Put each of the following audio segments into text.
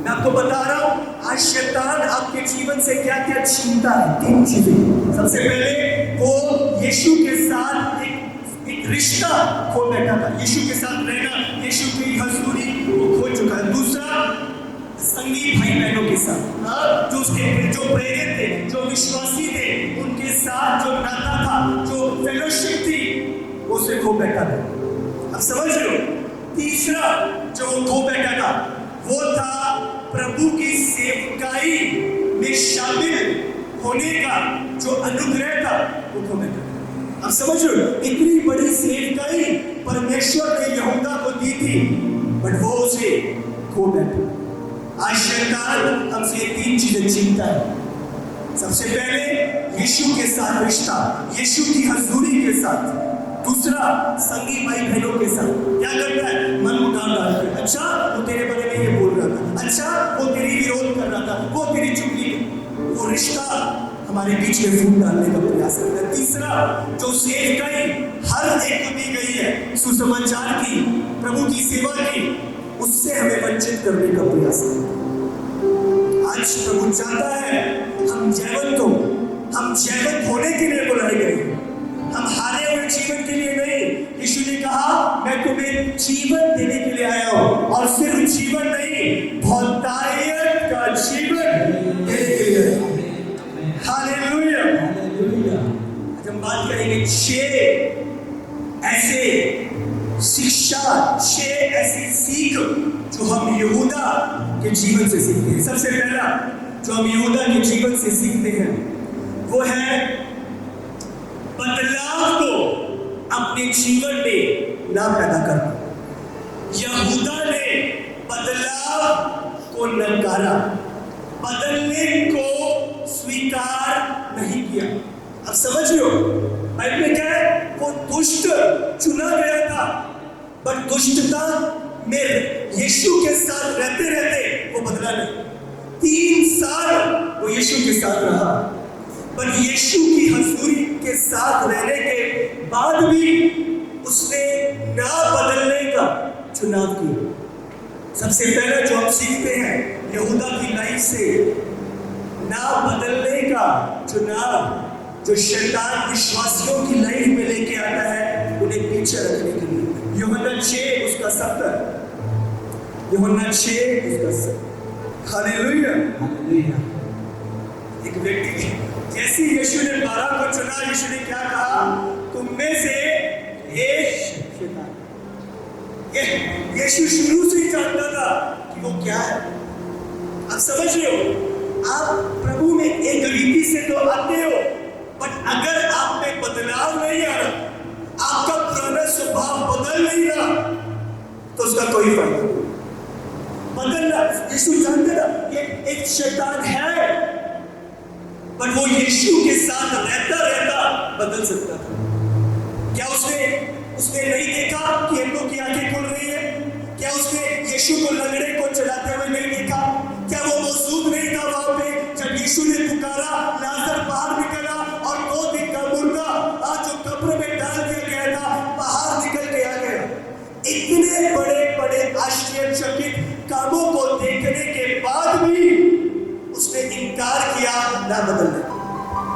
मैं आपको बता रहा हूं, आज शैतान आपके जीवन से क्या क्या छीनता है। 3 चीजें। सबसे पहले वो यीशु के साथ एक रिश्ता खो बैठा था। यीशु के साथ रहना, यीशु की हजूरी वो खो चुका है। दूसरा, संगी भाई बहनों के साथ, जो उसके जो प्रेरित थे, जो विश्वासी थे, उनके साथ जो नाता था, जो फेलोशिप थी, वो उसे खो बैठा था। अब समझ रहे हो? तीसरा जो खो बैठा था वो था प्रभु की सेवकाई में शामिल होने का जो अनुग्रह था, वो खो बैठा था। अब समझ रहे हो? इतनी बड़ी सेवकाई परमेश्वर ने यहूदा को दी थी, बट वो उसे खो बैठा। आज शैतान हमसे 3 चीजें छीनता है। सबसे पहले यीशु के साथ रिश्ता, यीशु की हजूरी के साथ। दूसरा, संगी भाई बहनों के साथ। क्या करता है? मन मुटाव डालता है। अच्छा, वो तेरे बारे में ये बोल रहा था, अच्छा वो तेरी विरोध कर रहा था, वो तेरी चुगली, वो रिश्ता हमारे बीच में फूट डालने का प्रयास करता है। तीसरा, जो सेवकाई हर एक को दी गई है सुसमाचार की, प्रभु की सेवा की, उससे हमें वंचित करने का प्रयास करता है। आज प्रभु चाहता है हम जयवंत हो, हम जयवंत होने के लिए बुलाए गए, हम हारे हुए जीवन के लिए नहीं। यीशु ने कहा, मैं तुम्हें जीवन देने के लिए आया हूं, और सिर्फ जीवन नहीं, बहुतायत का जीवन देने के लिए। हालेलुया। आज हम बात करेंगे 6 ऐसे शिक्षा, 6 ऐसी सीख जो हम यहूदा के जीवन से सीखते हैं। सबसे पहला जो हम यहूदा के जीवन से सीखते हैं वो है बदलाव को अपने जीवन में ना पैदा करना। यहूदा ने बदलाव को नकारा, बदलने को स्वीकार नहीं किया। अब समझ लो, बाइबल में क्या है? वो दुष्ट चुना गया था, पर दुष्टता में यीशु के साथ रहते रहते वो बदला नहीं। 3 साल वो यीशु के साथ रहा, पर यीशु की हजूरी के साथ रहने के बाद भी उसने ना बदलने का चुनाव किया। सबसे पहला जो हम सीखते हैं यहूदा की लाइफ से, ना बदलने का चुनाव जो शैतान विश्वासियों की लाइफ में लेके आता है, उन्हें पीछे रखने के लिए। यूहन्ना 6 उसका 70, यूहन्ना 6 उसका 70। हालेलुया। एक व्यक्ति, जैसे यीशु ने 12 को चुना, यीशु ने क्या कहा? तुम में से एक शैतान। यीशु शुरू से ही जानता था कि वो क्या है। आप समझ रहे हो? आप प्रभु में एक रीति से तो आते हो, बट अगर आप में बदलाव नहीं आ रहा, आपका पुराना स्वभाव बदल नहीं रहा, तो उसका कोई फायदा नहीं। बदलना, यीशु जानते था कि एक शैतान है, पर वो यीशु के साथ रहता रहता बदल सकता था। क्या उसने नहीं देखा कि एम्बो की आंखें खुल रही है? क्या उसने यीशु को लंगड़े को चलाते हुए नहीं देखा? क्या वो मौजूद नहीं था वहां पे जब यीशु ने पुकारा, लाजर बाहर निकला और 2 दिन का मुर्दा आज जो कब्र में डाल दिया गया था बाहर निकल के आ गया? इतने बड़े बड़े आश्चर्यचकित कामों को देखने के बाद भी उसने इनकार किया ना बदलने।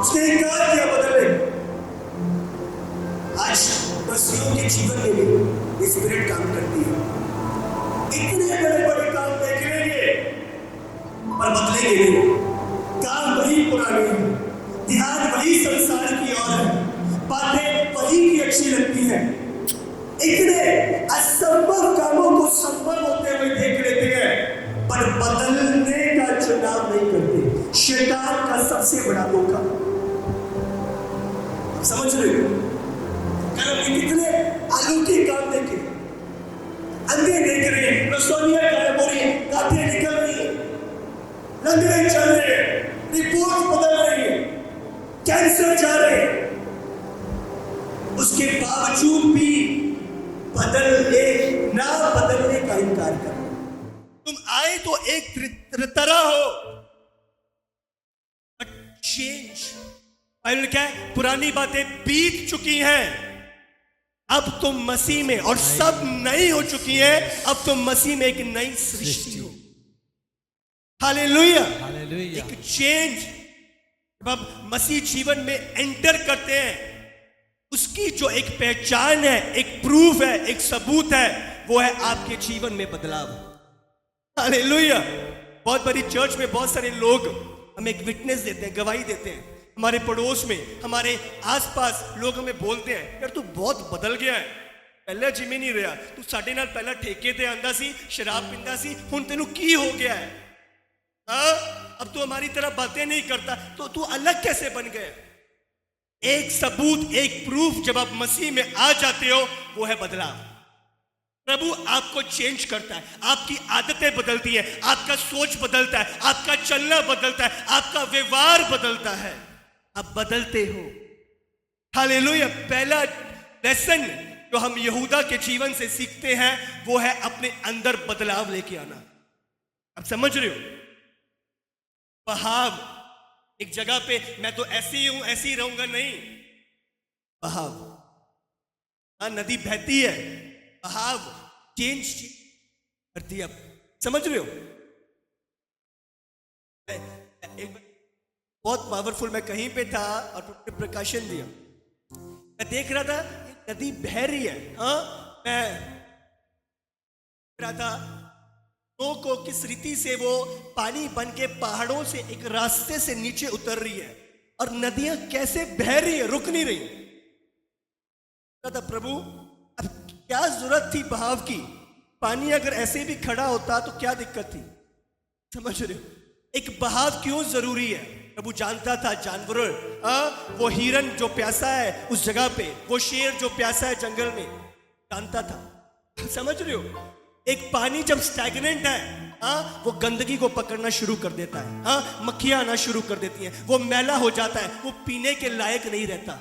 उसने इनकार किया बदलने। आज मसीहियों के जीवन में भी स्पिरिट काम करती है। इतने बड़े बड़े काम देख लेंगे पर बदलेंगे नहीं। काम वही पुराने हैं, ध्यान वही संसार की ओर है, बातें वही की अच्छी लगती हैं। इतने असंभव कामों को संभव होते हुए देख लेते हैं, पर बदलने का चुनाव नहीं करते। शैतान का सबसे बड़ा धोखा। समझ रहे हो? कितने अलौकिक काम देखे, अंधे देख रहे, रसोइयां गायब हो रही है, गांठें निकल रही है, लंगड़े चल रहे हैं, रिपोर्ट बदल रही है, कैंसर जा रहे हैं, उसके बावजूद भी ना बदलने का इनकार कर। तुम आए तो एक तरह हो, बट चेंज। बाइबल क्या है? पुरानी बातें बीत चुकी हैं, अब तुम मसीह में, और सब नई हो चुकी हैं, अब तुम मसीह में एक नई सृष्टि हो। हालेलुया। हालेलुया। एक चेंज जब आप मसीह जीवन में एंटर करते हैं, उसकी जो एक पहचान है, एक प्रूफ है, एक सबूत है, वो है आपके जीवन में बदलाव। हालेलुया। बहुत बड़ी चर्च में बहुत सारे लोग हमें एक विटनेस देते हैं, गवाही देते हैं। हमारे पड़ोस में, हमारे आसपास लोग हमें बोलते हैं, यार तू बहुत बदल गया है, पहले जिम्मे नहीं रहा, तू साढ़े नाल पहला ठेके ते आंदा सी, शराब पींदा सी, हुण तेनू की हो गया है? हाँ, अब तू हमारी तरह बातें नहीं करता, तो तू अलग कैसे बन गया? एक सबूत, एक प्रूफ जब आप मसीह में आ जाते हो, वो है बदलाव। प्रभु आपको चेंज करता है, आपकी आदतें बदलती है, आपका सोच बदलता है, आपका चलना बदलता है, आपका व्यवहार बदलता है, आप बदलते हो। हालेलुया। पहला लेसन जो हम यहूदा के जीवन से सीखते हैं, वो है अपने अंदर बदलाव लेके आना। आप समझ रहे हो? बहाव, एक जगह पे मैं तो ऐसे ही हूं, ऐसे ही रहूंगा, नहीं। बहाव, हाँ, नदी बहती है, बहाव चेंज करती है। आप समझ रहे हो? एक बहुत पावरफुल, मैं कहीं पे था और प्रकाशन दिया, मैं देख रहा था नदी बह रही है। हाँ, मैं देख रहा था को किस रीति से वो पानी बन के पहाड़ों से एक रास्ते से नीचे उतर रही है, और नदियां कैसे बह रही है, रुक नहीं रही। था प्रभु, अब क्या जरूरत थी बहाव की? पानी अगर ऐसे भी खड़ा होता तो क्या दिक्कत थी? समझ रहे हो? एक बहाव क्यों जरूरी है? प्रभु जानता था जानवरों, वो हिरन जो प्यासा है उस जगह पे, वो शेर जो प्यासा है जंगल में, जानता था। समझ रहे हो? एक पानी जब स्टैग्नेंट है, वो गंदगी को पकड़ना शुरू कर देता है, मक्खियां आना शुरू कर देती हैं, वो मैला हो जाता है, वो पीने के लायक नहीं रहता।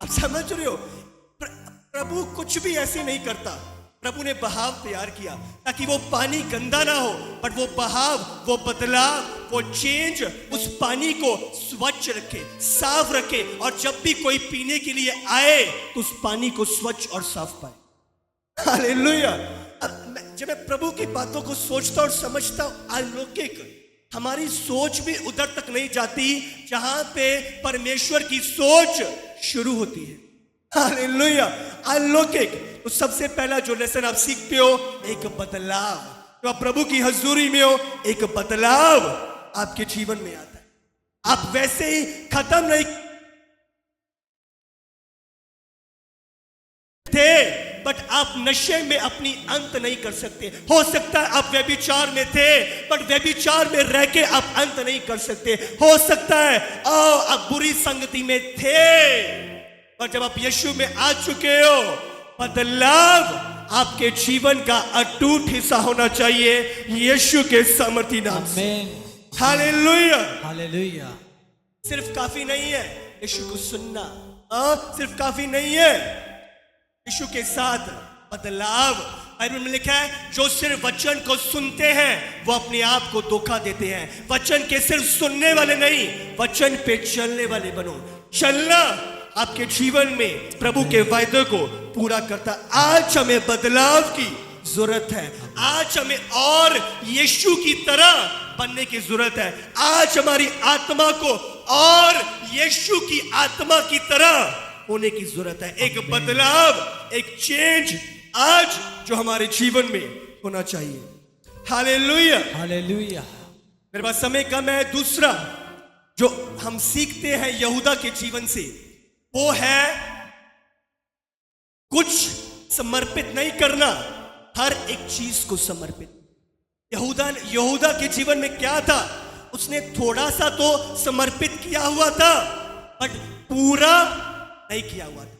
अब समझ रहे हो? प्रभु कुछ भी ऐसे नहीं करता। प्रभु ने बहाव तैयार किया ताकि वो पानी गंदा ना हो, बट वो बहाव, वो बदलाव, वो चेंज उस पानी को स्वच्छ रखे, साफ रखे, और जब भी कोई पीने के लिए आए तो उस पानी को स्वच्छ और साफ पाए। हालेलुया। जब मैं प्रभु की बातों को सोचता और समझता हूं, अलौकिक, हमारी सोच भी उधर तक नहीं जाती जहां पे परमेश्वर की सोच शुरू होती है। हालेलुया। अलौकिक। तो सबसे पहला जो लेसन आप सीखते हो, एक बदलाव। तो आप प्रभु की हजूरी में हो, एक बदलाव आपके जीवन में आता है। आप वैसे ही खत्म नहीं थे, बट आप नशे में अपनी अंत नहीं कर सकते। हो सकता है आप व्यभिचार में थे, बट व्यभिचार में रह के आप अंत नहीं कर सकते। हो सकता है आप बुरी संगति में थे, और जब आप यीशु में आ चुके हो, बदलाव आपके जीवन का अटूट हिस्सा होना चाहिए, यीशु के सामर्थी नाम से। हालेलुया। हालेलुया। सिर्फ काफी नहीं है यीशु को सुनना, सिर्फ काफी नहीं है यीशु के साथ बदलाव। बाइबल में लिखा है, जो सिर्फ वचन को सुनते हैं वो अपने आप को धोखा देते हैं। वचन के सिर्फ सुनने वाले नहीं, वचन पे चलने वाले बनो। चलना आपके जीवन में प्रभु के वायदे को पूरा करता। आज हमें बदलाव की जरूरत है। आज हमें और यीशु की तरह बनने की जरूरत है। आज हमारी आत्मा को और यीशु की आत्मा की तरह होने की जरूरत है। एक बदलाव, एक चेंज आज जो हमारे जीवन में होना चाहिए। हालेलुया। हालेलुया। मेरे पास समय कम है। दूसरा जो हम सीखते हैं यहूदा के जीवन से, वो है कुछ समर्पित नहीं करना, हर एक चीज को समर्पित। यहूदा के जीवन में क्या था? उसने थोड़ा सा तो समर्पित किया हुआ था, बट पूरा नहीं किया हुआ था।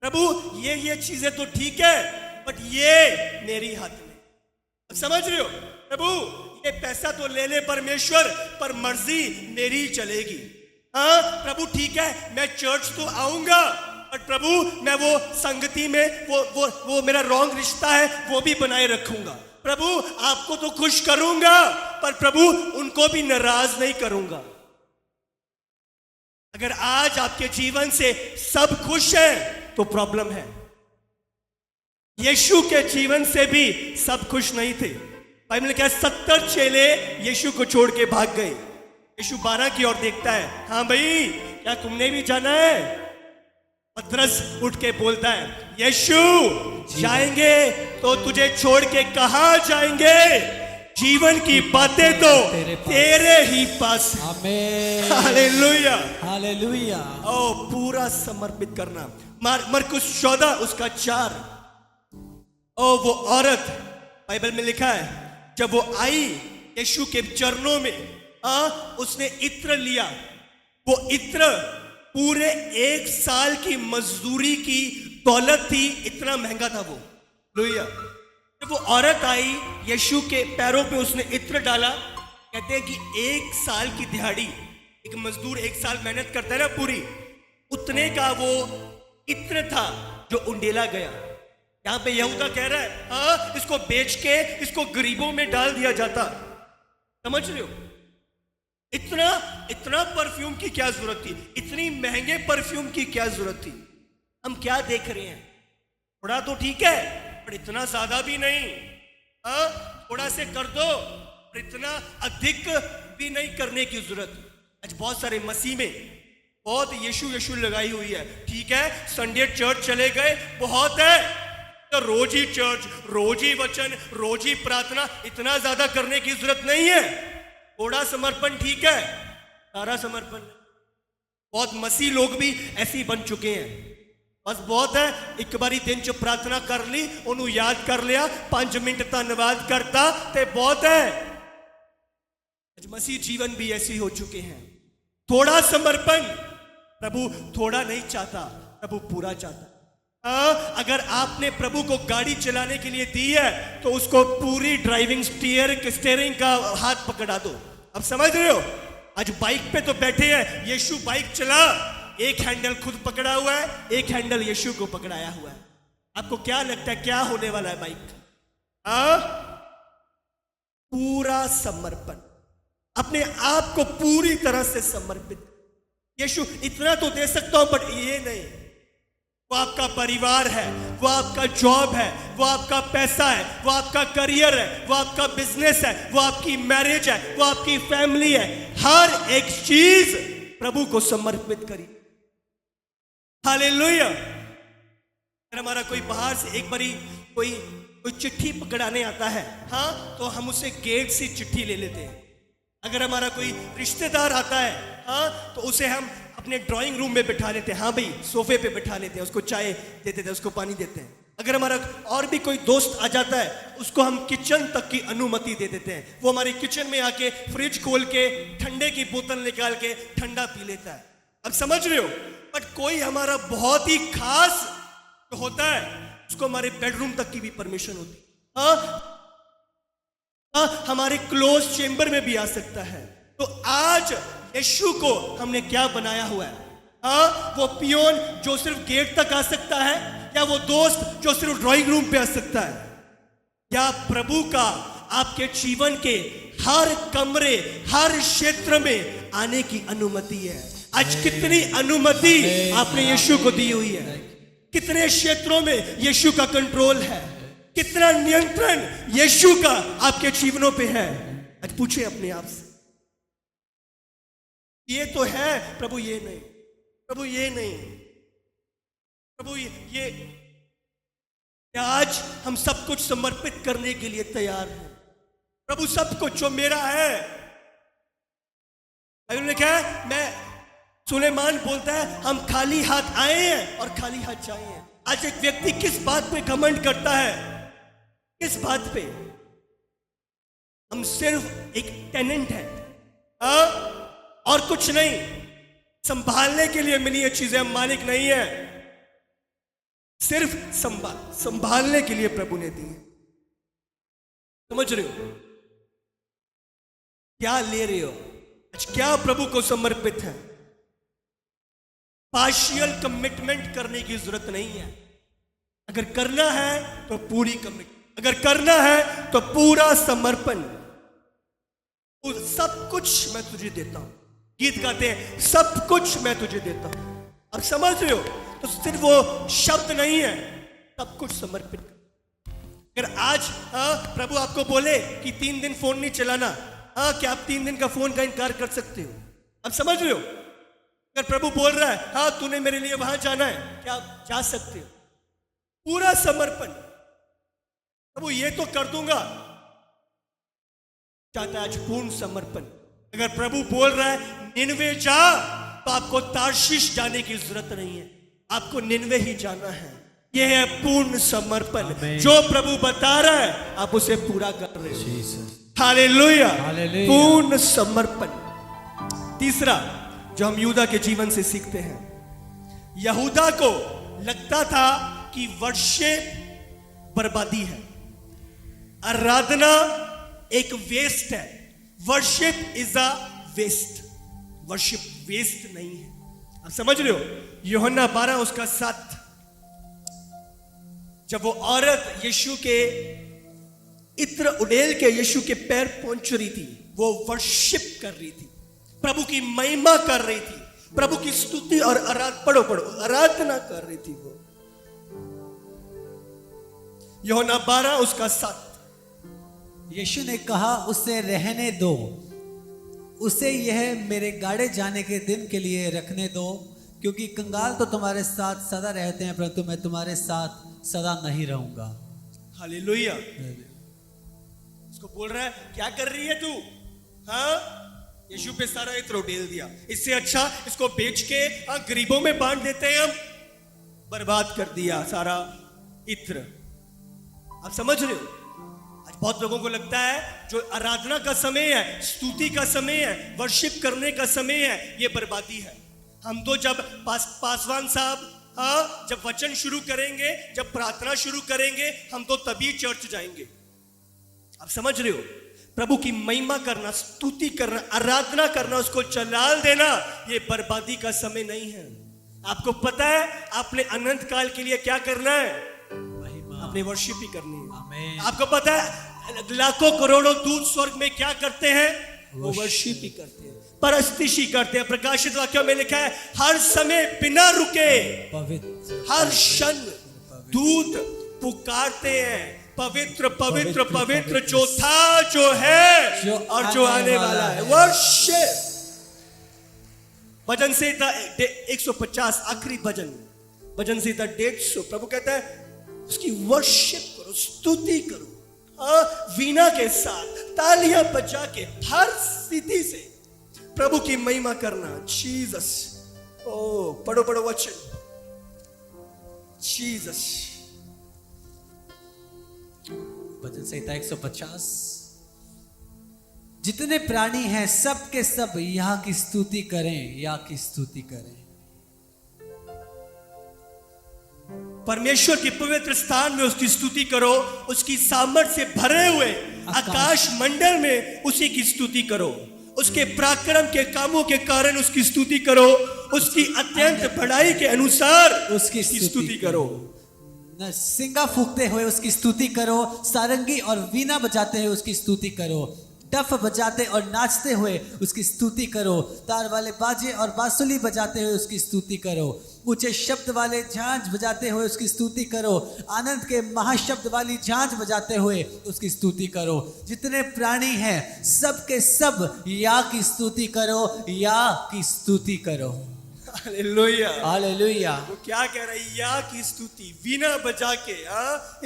प्रभु ये चीजें तो ठीक है, बट ये मेरी हाथ में। समझ रहे हो? प्रभु ये पैसा तो ले ले परमेश्वर, पर मर्जी मेरी चलेगी। हाँ प्रभु ठीक है, मैं चर्च तो आऊंगा, बट प्रभु मैं वो संगति में वो मेरा रॉन्ग रिश्ता है वो भी बनाए रखूंगा। प्रभु आपको तो खुश करूंगा, पर प्रभु उनको भी नाराज नहीं करूंगा। अगर आज आपके जीवन से सब खुश है तो प्रॉब्लम है। यीशु के जीवन से भी सब खुश नहीं थे। बाइबल में क्या 70 चेले यीशु को छोड़ के भाग गए। यीशु 12 की ओर देखता है, हाँ भाई क्या तुमने भी जाना है? पतरस उठ के बोलता है, यीशु जाएंगे तो तुझे छोड़ के कहां जाएंगे? जीवन की बातें तो तेरे ही पास। आमेन। Hallelujah, hallelujah. ओ पूरा समर्पित करना। मरकुस 14 उसका 4। ओ वो औरत, बाइबल में लिखा है, जब वो आई यीशु के चरणों में, उसने इत्र लिया। वो इत्र पूरे 1 साल की मजदूरी की दौलत थी, इतना महंगा था वो। लोहिया, जब वो औरत आई यीशु के पैरों पे उसने इत्र डाला। कहते हैं कि 1 साल की दिहाड़ी, एक मजदूर 1 साल मेहनत करता है ना पूरी, उतने का वो इत्र था जो उंडेला गया। यहां पे यहूदा कह रहा है, हाँ इसको बेच के इसको गरीबों में डाल दिया जाता। समझ रहे हो? इतना परफ्यूम की क्या जरूरत थी? इतनी महंगे परफ्यूम की क्या जरूरत थी? हम क्या देख रहे हैं? थोड़ा तो ठीक है, पर इतना ज्यादा भी नहीं। थोड़ा से कर दो, पर इतना अधिक भी नहीं करने की जरूरत। आज बहुत सारे मसीह में बहुत यीशु लगाई हुई है। ठीक है, संडे चर्च चले गए, बहुत है, तो रोज ही चर्च, रोज ही वचन, रोज ही प्रार्थना, इतना ज्यादा करने की जरूरत नहीं है। थोड़ा समर्पण ठीक है, सारा समर्पण। बहुत मसीह लोग भी ऐसे ही बन चुके हैं। बस बहुत है, एक बारी दिन च प्रार्थना कर ली, उन्होंने याद कर लिया, 5 मिनट धन्यवाद करता ते बहुत है। आज मसीह जीवन भी ऐसे हो चुके हैं। थोड़ा समर्पण, प्रभु थोड़ा नहीं चाहता, प्रभु पूरा चाहता। अगर आपने प्रभु को गाड़ी चलाने के लिए दी है तो उसको पूरी ड्राइविंग स्टीयरिंग का हाथ पकड़ा दो। अब समझ रहे हो? आज बाइक पे तो बैठे हैं, यीशु बाइक चला, एक हैंडल खुद पकड़ा हुआ है, एक हैंडल यीशु को पकड़ाया हुआ है। आपको क्या लगता है क्या होने वाला है बाइक? पूरा समर्पण, अपने आप को पूरी तरह से समर्पित। यीशु इतना तो दे सकता हूं, बट ये नहीं। वो आपका परिवार है, वो आपका जॉब है, वो आपका पैसा है, वो आपका करियर है, वो आपका बिजनेस है, वो आपकी मैरिज है, वो आपकी फैमिली है। हर एक चीज प्रभु को समर्पित करिए। हालेलुया। अगर हमारा कोई बाहर से एक बारी कोई चिट्ठी पकड़ाने आता है, हाँ, तो हम उससे गेट से चिट्ठी ले लेते हैं। अगर हमारा कोई रिश्तेदार आता है, हाँ, तो उसे हम अपने ड्राइंग रूम में बिठा लेते हैं। हाँ भाई, सोफे पे बिठा लेते हैं, उसको चाय देते हैं, उसको पानी देते हैं। अगर हमारा और भी कोई दोस्त आ जाता है, उसको हम किचन तक की अनुमति दे देते हैं। वो हमारे किचन में आके फ्रिज खोल के ठंडे की बोतल निकाल के ठंडा पी लेता है। अब समझ रहे हो? बट कोई हमारा बहुत ही खास जो होता है, उसको हमारे बेडरूम तक की भी परमिशन होती है। हमारे क्लोज चेंबर में भी आ सकता है। तो आज यीशु को हमने क्या बनाया हुआ है? वो पियोन जो सिर्फ गेट तक आ सकता है, या वो दोस्त जो सिर्फ ड्राइंग रूम पे आ सकता है? या प्रभु का आपके जीवन के हर कमरे, हर क्षेत्र में आने की अनुमति है? आज कितनी अनुमति आपने यीशु को दी हुई है? कितने क्षेत्रों में यीशु का कंट्रोल है? कितना नियंत्रण यीशु का आपके जीवनों पे है? आज पूछे अपने आप से। ये तो है प्रभु, ये नहीं, प्रभु ये नहीं, प्रभु ये आज हम सब कुछ समर्पित करने के लिए तैयार हैं। प्रभु सब कुछ जो मेरा है। बाइबल में क्या है? मैं सुलेमान बोलता है, हम खाली हाथ आए हैं और खाली हाथ जाए हैं। आज एक व्यक्ति किस बात पे घमंड करता है? किस बात पे? हम सिर्फ एक टेनेंट है, और कुछ नहीं। संभालने के लिए मिली ये चीजें, हम मालिक नहीं है। सिर्फ संभालने के लिए प्रभु ने दी है। समझ रहे हो? क्या ले रहे हो? आज क्या प्रभु को समर्पित है? पार्शियल कमिटमेंट करने की जरूरत नहीं है। अगर करना है तो पूरी कमिट, अगर करना है तो पूरा समर्पण। सब कुछ मैं तुझे देता हूं। गीत गाते हैं, सब कुछ मैं तुझे देता हूं। अब समझ रहे हो? तो सिर्फ वो शब्द नहीं है, सब कुछ समर्पित। अगर आज प्रभु आपको बोले कि 3 दिन फोन नहीं चलाना, क्या आप 3 दिन का फोन का इनकार कर सकते हो? आप समझ रहे हो? अगर प्रभु बोल रहा है हाँ तूने मेरे लिए वहां जाना है, क्या आप जा सकते हो? पूरा समर्पण। प्रभु ये तो कर दूंगा, चाहता है आज पूर्ण समर्पण। अगर प्रभु बोल रहा है निनवे जा, तो आपको तार्शीश जाने की जरूरत नहीं है, आपको निनवे ही जाना है। यह है पूर्ण समर्पण। जो प्रभु बता रहा है आप उसे पूरा कर रहे हो। हालेलुया, पूर्ण समर्पण। तीसरा जो हम यहूदा के जीवन से सीखते हैं, यहूदा को लगता था कि वर्शिप बर्बादी है, आराधना एक वेस्ट है। Worship is a waste, worship waste नहीं है। आप समझ रहे हो? यूहन्ना 12 उसका 7, जब वो औरत यीशु के इत्र उड़ेल के यीशु के पैर पहुंच रही थी, वो वर्शिप कर रही थी, प्रभु की महिमा कर रही थी, प्रभु की स्तुति और आराधना कर रही थी वो। यूहन्ना 12 उसका 7। यीशु ने कहा उसे रहने दो, उसे यह मेरे गाड़े जाने के दिन के लिए रखने दो, क्योंकि कंगाल तो तुम्हारे साथ सदा रहते हैं, परंतु मैं तुम्हारे साथ सदा नहीं रहूंगा। हालेलुया। उसको बोल रहा है क्या कर रही है तू? हाँ, यीशु पे सारा इत्र उड़ेल दिया, इससे अच्छा इसको बेच के गरीबों में बांट देते हैं हम। बर्बाद कर दिया सारा इत्र। आप समझ रहे हो? आज बहुत लोगों को लगता है जो आराधना का समय है, स्तुति का समय है, वर्शिप करने का समय है, ये बर्बादी है। हम तो जब पासवान साहब जब वचन शुरू करेंगे, जब प्रार्थना शुरू करेंगे, हम तो तभी चर्च जाएंगे। आप समझ रहे हो? प्रभु की महिमा करना, स्तुति करना, आराधना करना, उसको जलाल देना, ये बर्बादी का समय नहीं है। आपको पता है आपने अनंत काल के लिए क्या करना है? अपने वर्शिप ही करनी है। आपको पता है लाखों करोड़ों दूत स्वर्ग में क्या करते हैं? वो वर्शिप ही करते हैं, परस्तिश ही करते हैं। प्रकाशित वाक्यों में लिखा है हर समय बिना रुके, हर क्षण दूत पुकारते हैं, पवित्र पवित्र पवित्र जो था, जो है और जो आने वाला है। वर्शिप। भजन संहिता 150 आखिरी भजन, भजन संहिता 150, प्रभु कहता है उसकी वर्शिप करो, स्तुति करो, वीणा के साथ, तालियां बजा के, हर स्थिति से प्रभु की महिमा करना। जीसस, ओ पढ़ो पढ़ो वचन। जीसस। भजन संहिता 150। जितने प्राणी हैं सब के सब यहाँ की स्तुति करें, यहाँ की स्तुति करें। परमेश्वर के पवित्र स्थान में उसकी स्तुति करो, उसकी सामर्थ से भरे हुए आकाश मंडल में उसी की स्तुति करो, उसके पराक्रम के कामों के कारण उसकी स्तुति करो, उसकी अत्यंत बड़ाई के अनुसार उसकी स्तुति करो। सिंगा फूकते हुए उसकी स्तुति करो, सारंगी और वीणा बजाते हुए उसकी स्तुति करो, डफ बजाते और नाचते हुए उसकी स्तुति करो, तार वाले बाजे और बांसुरी बजाते हुए उसकी स्तुति करो, ऊंचे शब्द वाले झांझ बजाते हुए उसकी स्तुति करो, आनंद के महाशब्द वाली झांझ बजाते हुए उसकी स्तुति करो। जितने प्राणी हैं सब के सब या की स्तुति करो, या की स्तुति करो। Hallelujah, hallelujah. वो क्या कह रहा है? या की स्तुति, वीणा बजा के,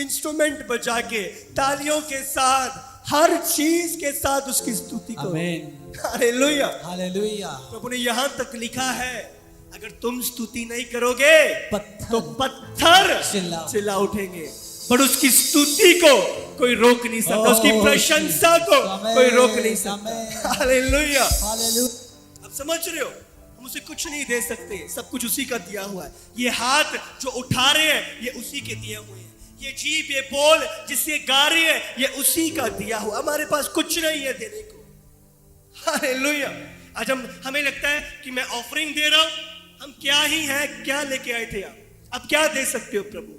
इंस्ट्रूमेंट बजा के, तालियों के साथ, हर चीज के साथ उसकी स्तुति करो। आमीन। Hallelujah, hallelujah. प्रभु ने यहां तक लिखा है अगर तुम स्तुति नहीं करोगे तो पत्थर चिल्ला उठेंगे, पर उसकी स्तुति को कोई रोक नहीं सकता, उसकी प्रशंसा को कोई रोक नहीं सकता। Hallelujah, hallelujah. आप समझ रहे हो? हम उसे कुछ नहीं दे सकते, सब कुछ उसी का दिया हुआ है। ये हाथ जो उठा रहे हैं ये उसी के दिए हुए हैं, ये जीभ, ये बोल जिससे गा रही है ये उसी का दिया हुआ। हमारे पास कुछ नहीं है देने को। हालेलुया। आज हमें लगता है कि मैं ऑफरिंग दे रहा हूं, हम क्या ही हैं, क्या लेके आए थे आप, अब क्या दे सकते हो प्रभु?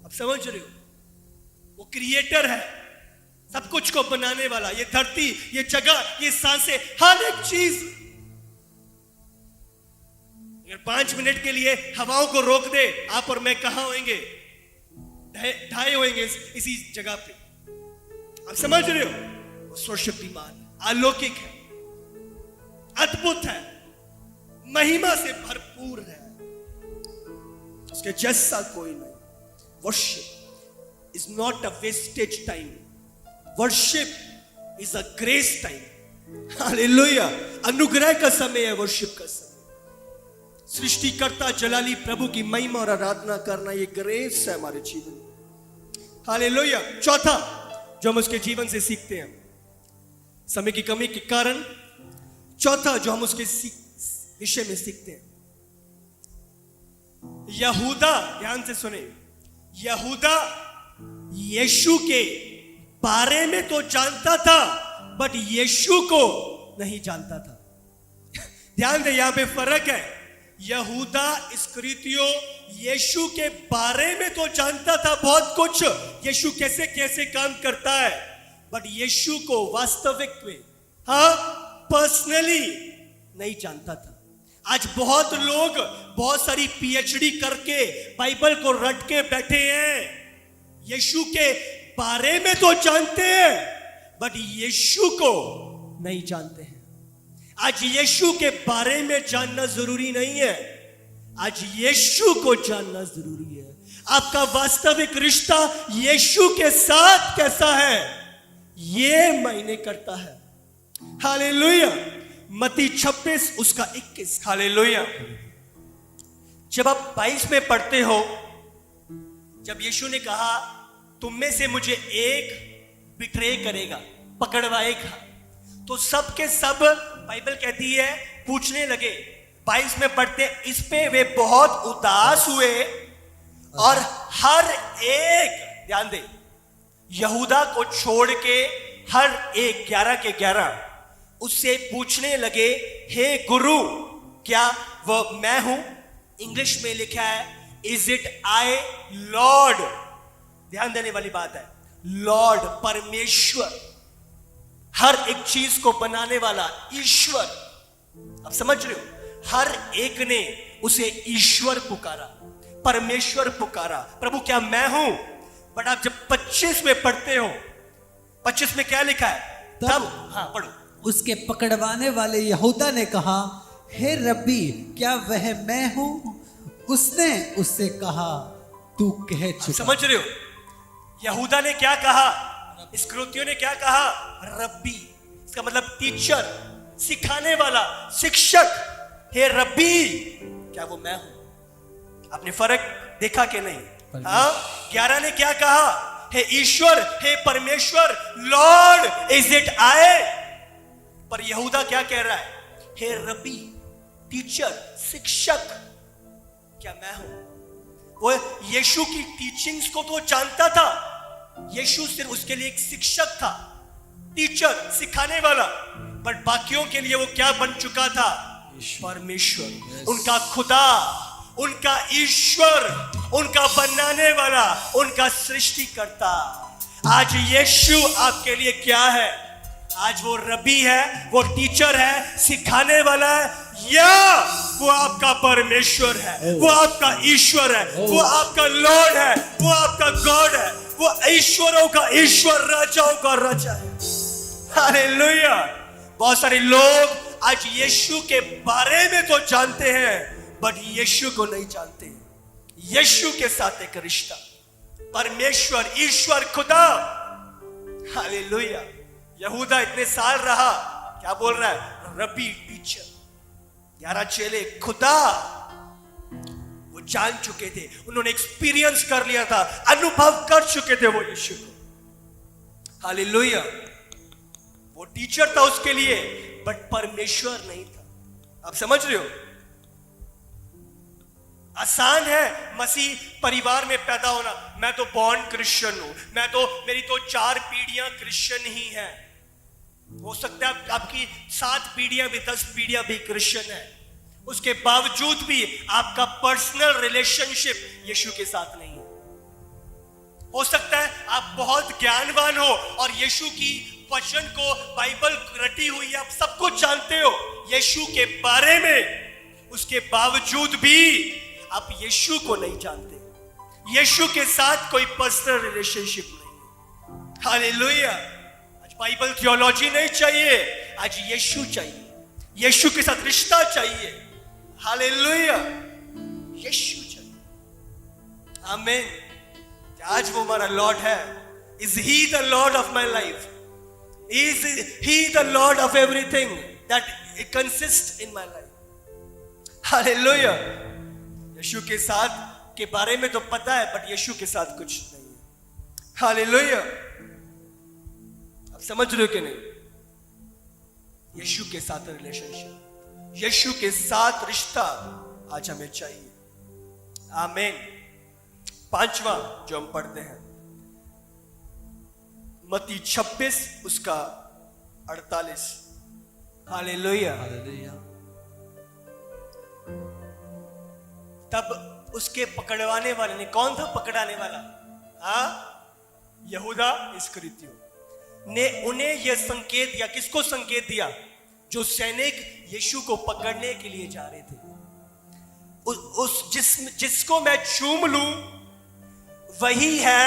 अब समझ रहे हो? वो क्रिएटर है, सब कुछ को बनाने वाला, ये धरती, ये जगह, ये सांसें, हर एक चीज। अगर 5 मिनट के लिए हवाओं को रोक दे, आप और मैं कहां होंगे? ढाए होंगे इसी जगह पे। आप समझ रहे हो? वो सर्वशक्तिमान, अलौकिक है, अद्भुत है, महिमा से भरपूर है, उसके जैसा कोई नहीं। Worship is not a wastage time, worship is a grace time. Hallelujah, अनुग्रह का समय है वर्शिप का समय। सृष्टिकर्ता जलाली प्रभु की महिमा और आराधना करना ये ग्रेस है हमारे जीवन में। हालेलुया। चौथा जो हम उसके जीवन से सीखते हैं, समय की कमी के कारण, चौथा जो हम उसके विषय में सीखते हैं, यहूदा, ध्यान से सुने, यहूदा यीशु के बारे में तो जानता था बट यीशु को नहीं जानता था। ध्यान दे, यहां पे फर्क है। यहूदा इस्करियोती यीशु के बारे में तो जानता था बहुत कुछ, यीशु कैसे कैसे काम करता है, बट यीशु को वास्तविक में, हाँ, पर्सनली नहीं जानता था। आज बहुत लोग बहुत सारी पीएचडी करके बाइबल को रट के बैठे हैं, यीशु के बारे में तो जानते हैं बट यीशु को नहीं जानते हैं। आज यीशु के बारे में जानना जरूरी नहीं है, आज यीशु को जानना जरूरी है। आपका वास्तविक रिश्ता यीशु के साथ कैसा है, ये मायने करता है। हालेलुया। मत्ती 26 उसका 21। हालेलुया। जब आप 22 में पढ़ते हो, जब यीशु ने कहा तुम में से मुझे एक बिट्रे करेगा, पकड़वाएगा, तो सब के सब बाइबल कहती है पूछने लगे। 22 में पढ़ते, इस पे वे बहुत उदास हुए और हर एक, ध्यान दे, यहूदा को छोड़ के हर एक 11 के 11 उससे पूछने लगे, हे गुरु, क्या वह मैं हूं? इंग्लिश में लिखा है, इज इट आई लॉर्ड। ध्यान देने वाली बात है, लॉर्ड, परमेश्वर, हर एक चीज को बनाने वाला ईश्वर। अब समझ रहे हो? हर एक ने उसे ईश्वर पुकारा, परमेश्वर पुकारा। प्रभु क्या मैं हूं? बट आप जब 25 में पढ़ते हो, 25 में क्या लिखा है? तब हाँ पढ़ो। उसके पकड़वाने वाले यहूदा ने कहा, हे रब्बी, क्या वह मैं हूं? उसने उससे कहा, तू कह चुका। समझ रहे हो? यहूदा ने क्या कहा, इस्करियोती ने क्या कहा? रब्बी। इसका मतलब टीचर, सिखाने वाला, शिक्षक। हे रब्बी, क्या वो मैं हूं? आपने फर्क देखा कि नहीं? हाँ, 11 ने क्या कहा? हे ईश्वर, हे परमेश्वर, लॉर्ड, इज इट आई? पर यहूदा क्या कह रहा है? हे रब्बी, टीचर, शिक्षक, क्या मैं हूं? वो यीशु की टीचिंग्स को तो जानता था, यीशु सिर्फ उसके लिए एक शिक्षक था, टीचर, सिखाने वाला, बट बाकियों के लिए वो क्या बन चुका था? परमेश्वर, उनका खुदा, उनका ईश्वर, उनका बनाने वाला, उनका सृष्टिकर्ता। आज यीशु आपके लिए क्या है? आज वो रबी है, वो टीचर है, सिखाने वाला है, या वो आपका परमेश्वर है, वो आपका ईश्वर है, वो आपका लॉर्ड है, वो आपका गॉड है, वो ईश्वरों का ईश्वर, राजाओं का राजा है। हालेलुया। बहुत सारे लोग आज यीशु के बारे में तो जानते हैं बट यीशु को नहीं जानते। यीशु के साथ एक रिश्ता, परमेश्वर, ईश्वर, खुदा। हालेलुया। यहूदा इतने साल रहा, क्या बोल रहा है? रबी, टीचर। 11 चेले खुदा, वो जान चुके थे, उन्होंने एक्सपीरियंस कर लिया था, अनुभव कर चुके थे वो यीशु को। हालेलुया। वो टीचर था उसके लिए बट परमेश्वर नहीं था। आप समझ रहे हो? आसान है मसीह परिवार में पैदा होना। मैं तो बॉर्न क्रिश्चियन हूं, मेरी तो 4 पीढ़ियां क्रिश्चियन ही हैं। हो सकता है आपकी 7 पीढ़ियां भी, 10 पीढ़ियां भी क्रिश्चियन है, उसके बावजूद भी आपका पर्सनल रिलेशनशिप यीशु के साथ नहीं है। हो सकता है आप बहुत ज्ञानवान हो और यीशु की वचन को, बाइबल रटी हुई, आप सब कुछ जानते हो यीशु के बारे में, उसके बावजूद भी आप यीशु को नहीं जानते। यीशु के साथ कोई पर्सनल रिलेशनशिप नहीं। हालेलुया। आज बाइबल थियोलॉजी नहीं चाहिए, आज यीशु चाहिए, यीशु के साथ रिश्ता चाहिए। हालेलुया, यीशु चाहिए। आमीन। आज वो हमारा लॉर्ड है। Is he the lord of my life? Is he the lord of everything that consist in my life? Hallelujah. यीशु के साथ के बारे में तो पता है, बट यीशु के साथ कुछ नहीं है। हालेलुया। आप समझ रहे हो कि नहीं? यीशु के साथ रिलेशनशिप, यीशु के साथ रिश्ता आज हमें चाहिए। आमीन। पांचवा जो हम पढ़ते हैं मत्ती 26 उसका 48। हालेलुया। तब उसके पकड़वाने वाले ने, कौन था पकड़ाने वाला? यहूदा इस्करियोती ने उन्हें यह संकेत दिया। किसको संकेत दिया? जो सैनिक यीशु को पकड़ने के लिए जा रहे थे। जिसको मैं चूम लूं वही है,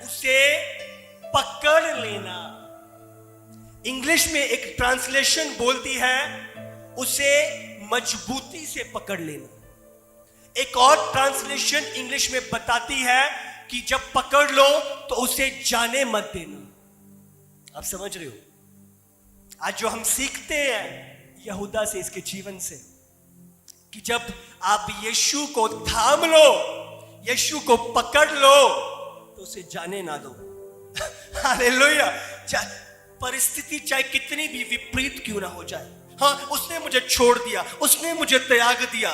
उसे पकड़ लेना। इंग्लिश में एक ट्रांसलेशन बोलती है उसे मजबूती से पकड़ लेना। एक और ट्रांसलेशन इंग्लिश में बताती है कि जब पकड़ लो तो उसे जाने मत देना। आप समझ रहे हो? आज जो हम सीखते हैं यहूदा से, इसके जीवन से, कि जब आप यीशु को थाम लो, यीशु को पकड़ लो, तो उसे जाने ना दो। हालेलुया। परिस्थिति चाहे कितनी भी विपरीत क्यों ना हो जाए, हाँ, उसने मुझे छोड़ दिया, उसने मुझे त्याग दिया,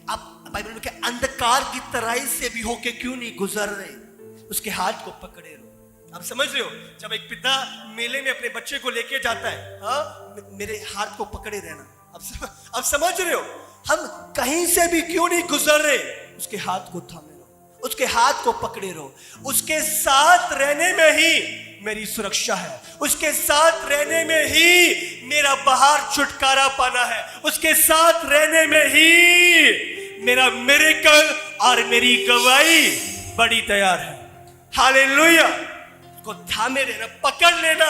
आप बाइबल में क्या अंधकार की तराई से भी होके क्यों नहीं गुजर रहे, उसके हाथ को पकड़े रहो। आप समझ रहे हो? जब एक पिता मेले में अपने बच्चे को लेके जाता है, हाँ, मेरे हाथ को पकड़े रहना। अब समझ रहे हो? हम कहीं से भी क्यों नहीं गुजर रहे, उसके हाथ को थामे रहो, उसके हाथ को पकड़े रहो। उसके साथ रहने में ही मेरी सुरक्षा है, उसके साथ रहने में ही मेरा बाहर छुटकारा पाना है, उसके साथ रहने में ही मेरा मिरेकल और मेरी गवाही बड़ी तैयार है। हालेलुया। उसको थामे रहना, पकड़ लेना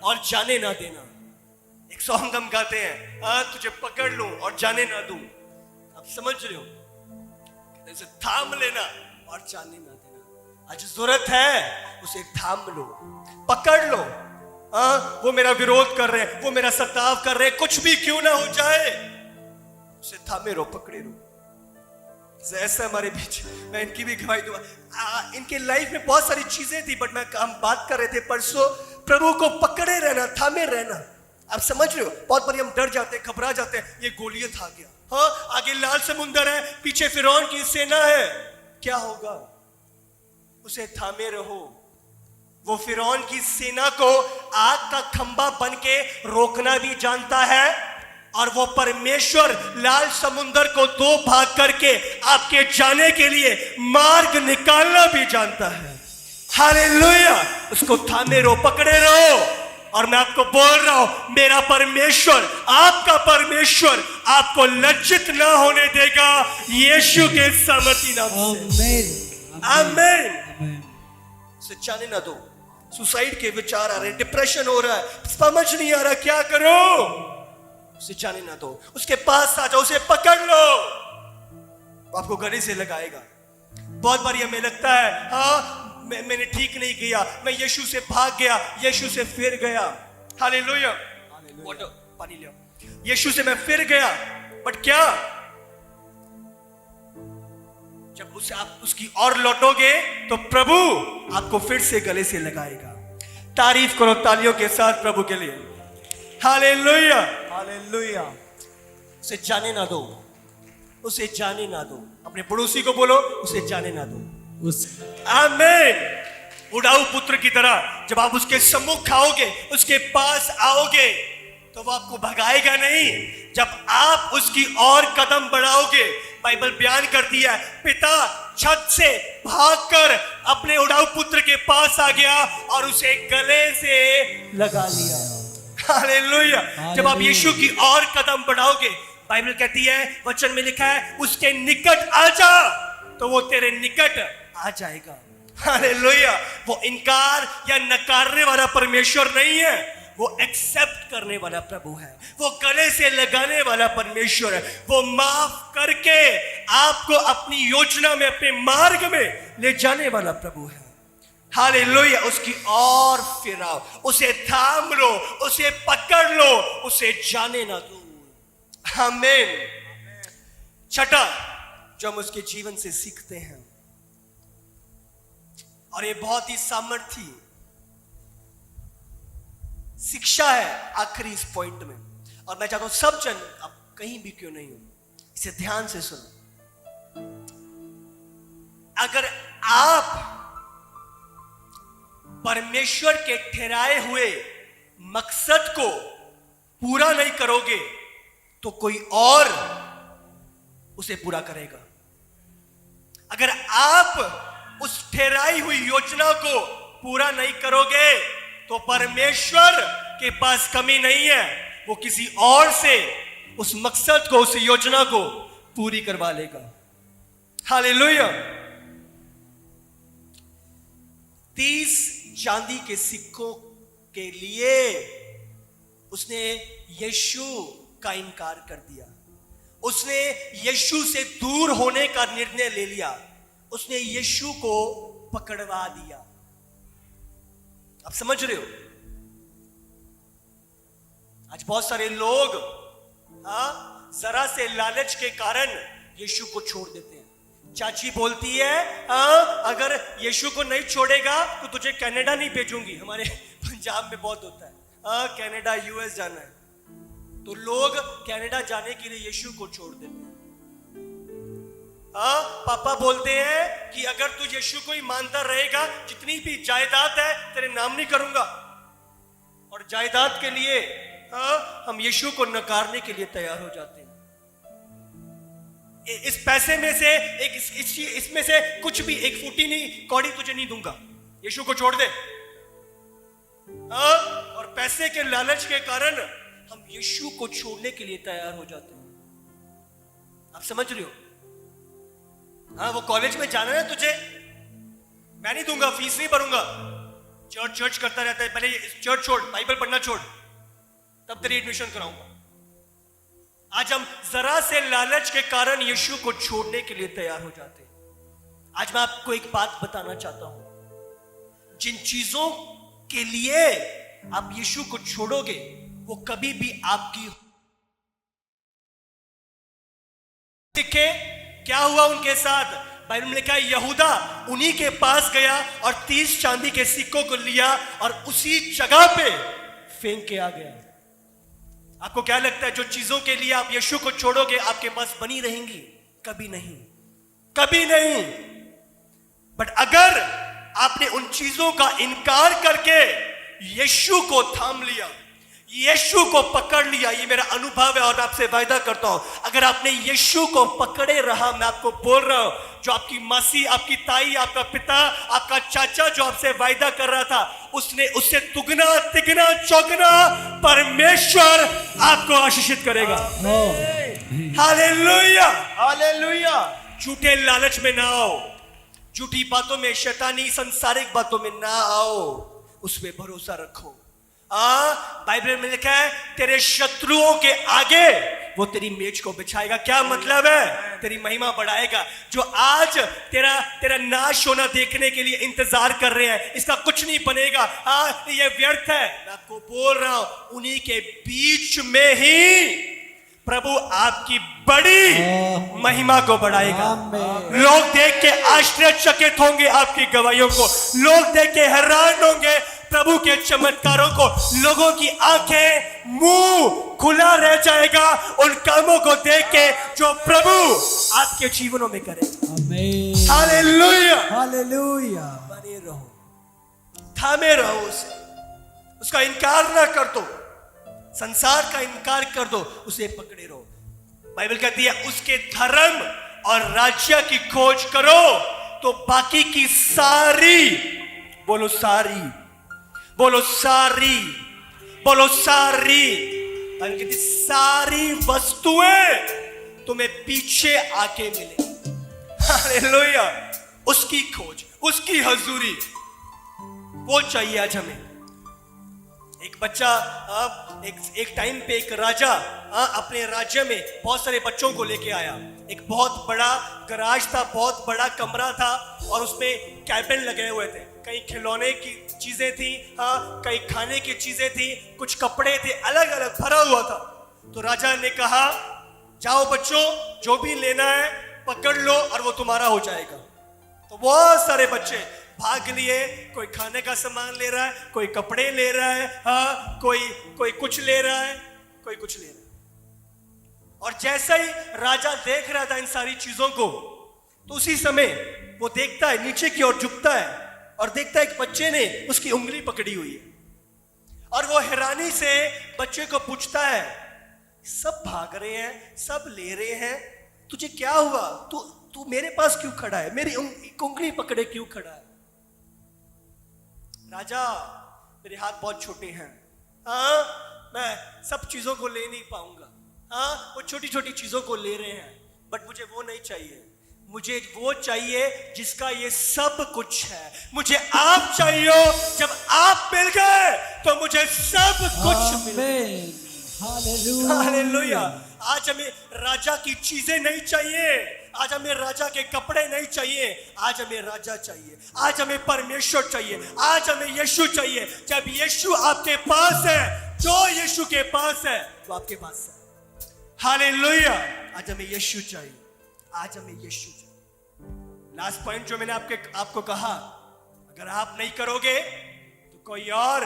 और जाने ना देना। एक सॉन्ग हम गाते हैं, तुझे पकड़ लूं और जाने ना दूं। आप समझ रहे हो? ऐसे थाम लेना और जाने ना देना। आज जरूरत है उसे थाम लो, पकड़ लो। वो मेरा विरोध कर रहे हैं, वो मेरा सताव कर रहे हैं, कुछ भी क्यों ना हो जाए, उसे थामे रहो, पकड़े रहो। ऐसा हमारे बीच, मैं इनकी भी गवाही दूंगा। इनके लाइफ में बहुत सारी चीजें थी, बट हम बात कर रहे थे परसों, प्रभु को पकड़े रहना, थामे रहना। आप समझ रहे हो? बहुत बार हम डर जाते हैं, घबरा जाते हैं, ये गोलियत आ गया, हाँ, आगे लाल समुंदर है, पीछे फिरौन की सेना है, क्या होगा? उसे थामे रहो। वो फिरौन की सेना को आग का खंभा बन के रोकना भी जानता है, और वो परमेश्वर लाल समुंदर को दो भाग करके आपके जाने के लिए मार्ग निकालना भी जानता है। हालेलुया। उसको थामे रहो, पकड़े रहो। और मैं आपको बोल रहा हूं, मेरा परमेश्वर, आपका परमेश्वर आपको लज्जित ना होने देगा, यीशु के सामर्थी नाम से। आमीन। उसे जाने ना दो। सुसाइड के विचार आ रहे हैं, डिप्रेशन हो रहा है, समझ नहीं आ रहा क्या करो, उसे जाने ना दो। उसके पास आ जाओ, उसे पकड़ लो, वो आपको गले से लगाएगा। बहुत बार हमें लगता है, हाँ, मैंने ठीक नहीं किया, मैं यीशु से भाग गया, यीशु से फिर गया। हालेलुया। वाटर, पानी ले आओ। यीशु से मैं फिर गया, बट क्या, जब उसे आप उसकी और लौटोगे तो प्रभु आपको फिर से गले से लगाएगा। तारीफ करो तालियों के साथ प्रभु के लिए। हालेलुया। हालेलुया। उसे जाने ना दो, उसे जाने ना दो। अपने पड़ोसी को बोलो, उसे जाने ना दो। आमीन। उड़ाऊ पुत्र की तरह जब आप उसके सम्मुख आओगे, उसके पास आओगे, तो वो आपको भगाएगा नहीं। जब आप उसकी और कदम बढ़ाओगे, बाइबल बयान करती है, पिता छत से भागकर अपने उड़ाऊ पुत्र के पास आ गया और उसे गले से लगा लिया। हालेलुया। जब आप यीशु की और कदम बढ़ाओगे, बाइबल कहती है, वचन में लिखा है, उसके निकट आ जा तो वो तेरे निकट आ जाएगा। हालेलुया। वो इनकार या नकारने वाला परमेश्वर नहीं है, वो एक्सेप्ट करने वाला प्रभु है, वो गले से लगाने वाला परमेश्वर है, वो माफ करके आपको अपनी योजना में, अपने मार्ग में ले जाने वाला प्रभु है। हालेलुया। उसकी और फिर आओ, उसे थाम लो, उसे पकड़ लो, उसे जाने ना दो। आमीन। छठा जो हम उसके जीवन से सीखते हैं, और ये बहुत ही सामर्थी शिक्षा है आखिरी इस पॉइंट में, और मैं चाहता हूं सब जन, अब कहीं भी क्यों नहीं हो, इसे ध्यान से सुनो। अगर आप परमेश्वर के ठहराए हुए मकसद को पूरा नहीं करोगे तो कोई और उसे पूरा करेगा। अगर आप उस ठहराई हुई योजना को पूरा नहीं करोगे तो परमेश्वर के पास कमी नहीं है, वो किसी और से उस मकसद को, उस योजना को पूरी करवा लेगा। हालेलुया। 30 चांदी के सिक्कों के लिए उसने यीशु का इनकार कर दिया, उसने यीशु से दूर होने का निर्णय ले लिया, उसने यीशु को पकड़वा दिया। आप समझ रहे हो? आज बहुत सारे लोग जरा से लालच के कारण यीशु को छोड़ देते हैं। चाची बोलती है अगर यीशु को नहीं छोड़ेगा तो तुझे कनाडा नहीं भेजूंगी। हमारे पंजाब में बहुत होता है, कनाडा यूएस जाना है, तो लोग कनाडा जाने के लिए यीशु को छोड़ देते हैं। पापा बोलते हैं कि अगर तू यीशु को ईमानदार रहेगा, जितनी भी जायदाद है तेरे नाम नहीं करूंगा, और जायदाद के लिए हम यीशु को नकारने के लिए तैयार हो जाते हैं। इस पैसे में से इसमें से कुछ भी, एक फूटी नहीं कौड़ी तुझे नहीं दूंगा, यीशु को छोड़ दे। और पैसे के लालच के कारण हम यीशु को छोड़ने के लिए तैयार हो जाते हैं। आप समझ रहे हो? वो कॉलेज में जाना है तुझे, मैं नहीं दूंगा, फीस नहीं भरूंगा, चर्च करता रहता है, पहले चर्च छोड़, बाइबल पढ़ना छोड़, तब तेरी एडमिशन कराऊंगा। आज हम जरा से लालच के कारण यीशु को छोड़ने के लिए तैयार हो जाते हैं। आज मैं आपको एक बात बताना चाहता हूं, जिन चीजों के लिए आप यीशु को छोड़ोगे वो कभी भी आपकी। देखे क्या हुआ उनके साथ, बाइबल में लिखा है यहूदा उन्हीं के पास गया और 30 चांदी के सिक्कों को लिया और उसी जगह पे फेंक के आ गया। आपको क्या लगता है जो चीजों के लिए आप यीशु को छोड़ोगे आपके पास बनी रहेंगी? कभी नहीं, कभी नहीं। बट अगर आपने उन चीजों का इनकार करके यीशु को थाम लिया, यीशु को पकड़ लिया, ये मेरा अनुभव है और आपसे वायदा करता हूं, अगर आपने यीशु को पकड़े रहा, मैं आपको बोल रहा हूं, जो आपकी मासी, आपकी ताई, आपका पिता, आपका चाचा जो आपसे वायदा कर रहा था, उसने उससे दुगना तिगना चौगना परमेश्वर आपको आशीषित करेगा। Hallelujah, hallelujah. झूठे लालच में ना आओ, झूठी बातों में, शैतानी सांसारिक बातों में ना आओ, उसमें भरोसा रखो। बाइबल में लिखा है तेरे शत्रुओं के आगे वो तेरी मेज को बिछाएगा। क्या मतलब है? तेरी महिमा बढ़ाएगा। जो आज तेरा नाश होना देखने के लिए इंतजार कर रहे हैं, इसका कुछ नहीं बनेगा, ये व्यर्थ है, मैं आपको बोल रहा हूं, उन्हीं के बीच में ही प्रभु आपकी बड़ी महिमा को बढ़ाएगा। लोग देख के आश्चर्यचकित होंगे आपकी गवाहियों को, लोग देख के हैरान होंगे प्रभु के चमत्कारों को। लोगों की आंखें, मुंह खुला रह जाएगा उन कामों को देख के जो प्रभु आपके जीवनों में करेगा। आमीन, हालेलुया, हालेलुया। बने रहो, थामे रहो उसे, उसका इनकार ना कर दो, संसार का इनकार कर दो, उसे पकड़े रहो। बाइबल कहती है उसके धर्म और राज्य की खोज करो तो बाकी की सारी, बोलो सारी, बोलो सारी, बोलो सारी, बाइबल कहती सारी वस्तुएं तुम्हें पीछे आके मिलेंगी। हालेलुया। उसकी खोज, उसकी हजूरी, वो चाहिए आज हमें। एक बच्चा, एक टाइम पे एक राजा अपने राज्य में बहुत सारे बच्चों को लेके आया। एक बहुत बड़ा गराज था, बहुत बड़ा कमरा था, और उसमें कैबिन लगे हुए थे। कई खिलौने की चीजें थी, कई खाने की चीजें थी, कुछ कपड़े थे, अलग अलग भरा हुआ था। तो राजा ने कहा, जाओ बच्चों, जो भी लेना है पकड़ लो और वो तुम्हारा हो जाएगा। तो बहुत सारे बच्चे भाग लिए। कोई खाने का सामान ले रहा है, कोई कपड़े ले रहा है, कोई कुछ ले रहा है, कोई कुछ ले रहा है। और जैसे ही राजा देख रहा था इन सारी चीजों को, तो उसी समय वो देखता है, नीचे की ओर झुकता है और देखता है एक बच्चे ने उसकी उंगली पकड़ी हुई है। और वो हैरानी से बच्चे को पूछता है, सब भाग रहे हैं, सब ले रहे हैं, तुझे क्या हुआ? तू मेरे पास क्यों खड़ा है? मेरी उंगली पकड़े क्यों खड़ा है? राजा, मेरे हाथ बहुत छोटे हैं, मैं सब चीजों को ले नहीं पाऊंगा। वो छोटी छोटी चीजों को ले रहे हैं, बट मुझे वो नहीं चाहिए। मुझे वो चाहिए जिसका ये सब कुछ है। मुझे आप चाहिए। जब आप मिल गए तो मुझे सब कुछ मिल गया। हालेलुया। आज हमें राजा की चीजें नहीं चाहिए, आज हमें राजा के कपड़े नहीं चाहिए, आज हमें राजा चाहिए, आज हमें परमेश्वर चाहिए, आज हमें यीशु चाहिए। जब यीशु आपके पास है, जो यीशु के पास है वो आपके पास है। हालेलुया। आज हमें यीशु चाहिए, आज हमें यीशु चाहिए। लास्ट पॉइंट जो मैंने आपको कहा, अगर आप नहीं करोगे तो कोई और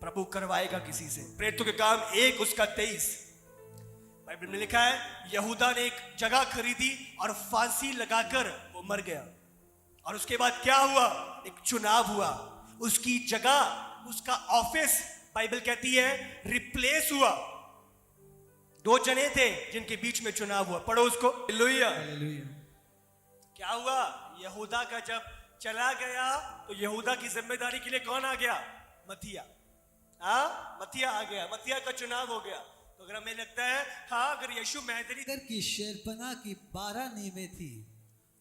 प्रभु करवाएगा किसी से। प्रेरितों के काम 1 उसका 23 बाइबल में लिखा है, यहूदा ने एक जगह खरीदी और फांसी लगाकर वो मर गया। और उसके बाद क्या हुआ? एक चुनाव हुआ, उसकी जगह, उसका ऑफिस, बाइबल कहती है, रिप्लेस हुआ। 2 जने थे जिनके बीच में चुनाव हुआ। पढ़ो उसको। हालेलुया। क्या हुआ? यहूदा का जब चला गया तो यहूदा की जिम्मेदारी के लिए कौन आ गया? मत्थिया। मत्थिया आ गया, मत्थिया का चुनाव हो गया। तो अगर हमें लगता है, अगर यीशु महदरी की शहरपनाह की 12 नींवें थी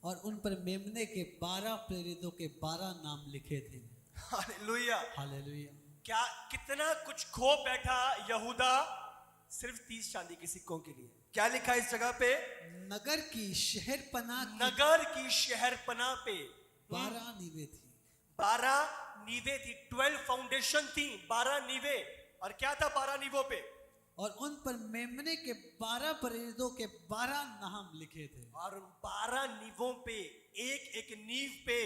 और उन पर मेमने के 12 प्रेरितों के 12 नाम लिखे थे। हालेलुया। हालेलुया। क्या कितना कुछ खो बैठा यहूदा सिर्फ 30 चांदी के सिक्कों के लिए। क्या लिखा है इस जगह पे? नगर की शहरपनाह, नगर की शहरपनाह पे 12 नींवें थी। 12 नींवें थी, 12 फाउंडेशन थी, 12 नींवें। और क्या था 12 नींवों पे? और उन पर मेमने के 12 प्रेरितों के 12 नाम लिखे थे। और उन 12 नींवों पे, एक एक नींव पे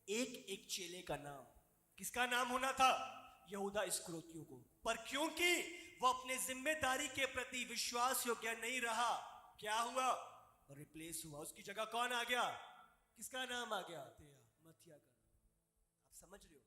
एक एक चेले का नाम। किसका नाम होना था? यहूदा इस्करियोती को। पर क्योंकि वो अपने जिम्मेदारी के प्रति विश्वास योग्य नहीं रहा, क्या हुआ? रिप्लेस हुआ। उसकी जगह कौन आ गया? किसका नाम आ गया? मत्थिया का। आप समझ रहे हो?